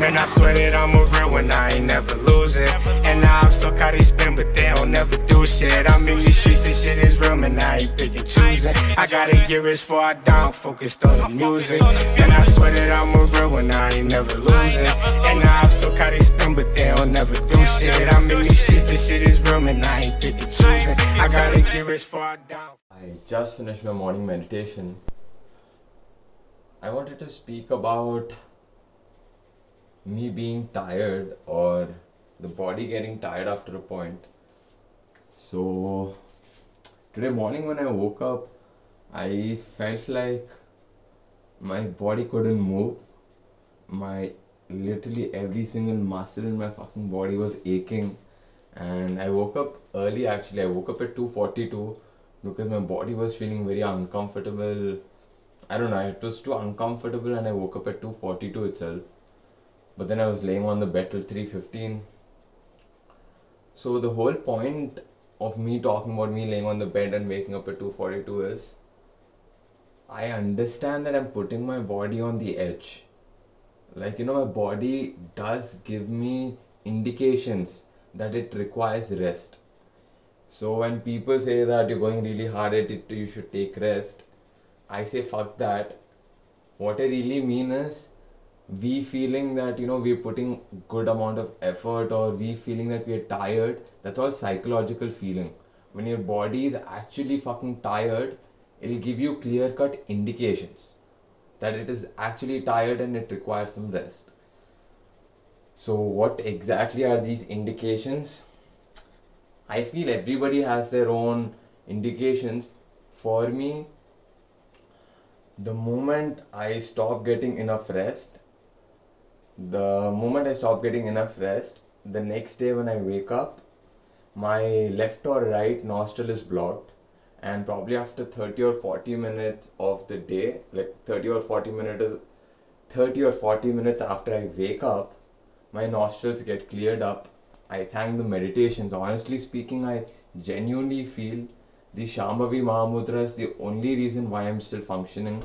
Man, I swear that I'm a real one, I ain't never losing. And now I'm so caught they spin, but they don't never do shit. I'm in these streets, this shit is real, man, I ain't picking choosing. I gotta get rich before I down, focused on the music. And I swear that I'm a real one, I ain't never losing. And now I'm so caught they spin, but they don't never do shit. I'm in these streets, this shit is real, man, I ain't picking choosing. I gotta get rich before I down. I just finished my morning meditation. I wanted to speak about me being tired or the body getting tired after a point. So today morning when I woke up, I felt like my body couldn't move. Literally every single muscle in my fucking body was aching, and I woke up early. Actually, I woke up at 2:42 because my body was feeling very uncomfortable. I don't know, it was too uncomfortable, and I woke up at 2:42 itself. But then I was laying on the bed till 3:15. So the whole point of me talking about me laying on the bed and waking up at 2:42 is I understand that I'm putting my body on the edge. Like, my body does give me indications that it requires rest. So when people say that you're going really hard at it, you should take rest, I say fuck that. What I really mean is we feeling that we're putting good amount of effort, or we feeling that we're tired. That's all psychological feeling. When your body is actually fucking tired, it'll give you clear cut indications that it is actually tired and it requires some rest. So what exactly are these indications? I feel everybody has their own indications. For me, the moment I stop getting enough rest, the next day when I wake up, my left or right nostril is blocked, and probably after 30 or 40 minutes of the day, like 30 or 40 minutes after I wake up, my nostrils get cleared up. I thank the meditations. Honestly speaking, I genuinely feel the Shambhavi Mahamudra is the only reason why I'm still functioning.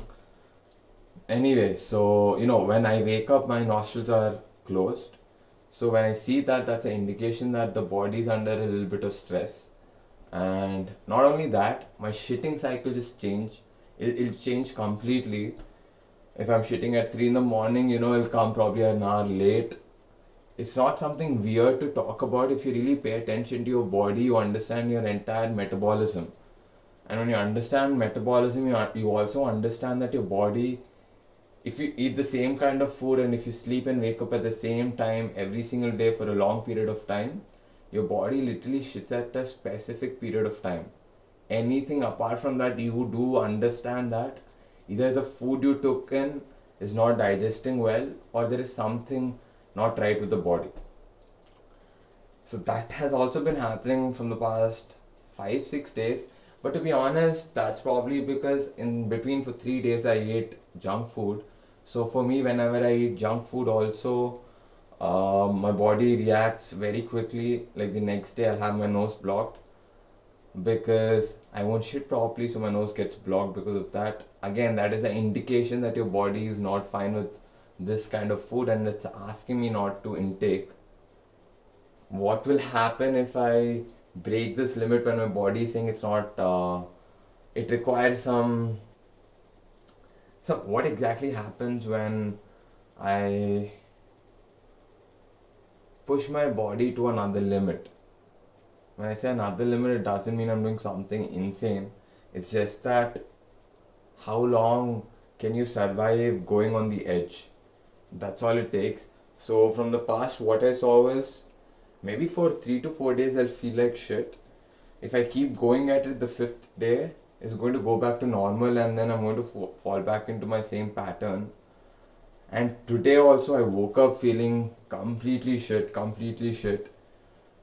Anyway, so when I wake up, my nostrils are closed. So when I see that, that's an indication that the body is under a little bit of stress. And not only that, my shitting cycle just change. It'll change completely. If I'm shitting at 3 in the morning, it'll come probably an hour late. It's not something weird to talk about. If you really pay attention to your body, you understand your entire metabolism. And when you understand metabolism, you also understand that your body, if you eat the same kind of food and if you sleep and wake up at the same time every single day for a long period of time, your body literally shits at a specific period of time. Anything apart from that, you do understand that either the food you took in is not digesting well, or there is something not right with the body. So that has also been happening from the past 5-6 days. But to be honest, that's probably because in between for 3 days I ate junk food. So for me, whenever I eat junk food also, my body reacts very quickly. Like the next day I'll have my nose blocked because I won't shit properly, so my nose gets blocked because of that. Again, that is an indication that your body is not fine with this kind of food and it's asking me not to intake. What will happen if I break this limit when my body is saying it's not, it requires some, what exactly happens when I push my body to another limit? When I say another limit, it doesn't mean I'm doing something insane. It's just that how long can you survive going on the edge? That's all it takes. So from the past, what I saw was maybe for 3 to 4 days I'll feel like shit. If I keep going at it, the 5th day is going to go back to normal, and then I'm going to fall back into my same pattern. And today also I woke up feeling completely shit.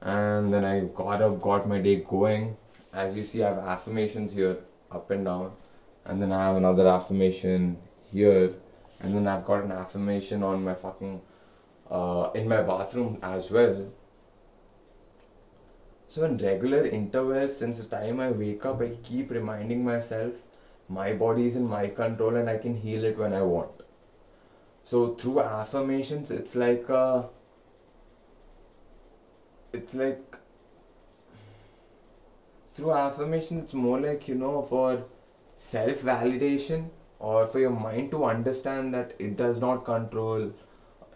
And then I got up, got my day going. As you see, I have affirmations here, up and down. And then I have another affirmation here. And then I've got an affirmation on my fucking, in my bathroom as well. So in regular intervals, since the time I wake up, I keep reminding myself, my body is in my control and I can heal it when I want. So through affirmations, it's like through affirmation, it's more like, for self validation, or for your mind to understand that it does not control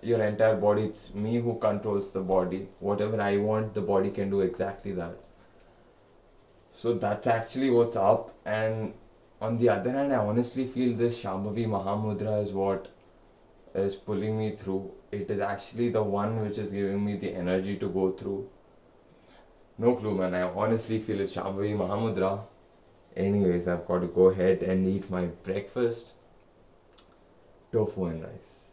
your entire body. It's me who controls the body. Whatever I want, the body can do exactly that. So that's actually what's up. And on the other hand, I honestly feel this Shambhavi Mahamudra is what is pulling me through. It is actually the one which is giving me the energy to go through. No clue, man. I honestly feel it's Shambhavi Mahamudra. Anyways, I've got to go ahead and eat my breakfast. Tofu and rice.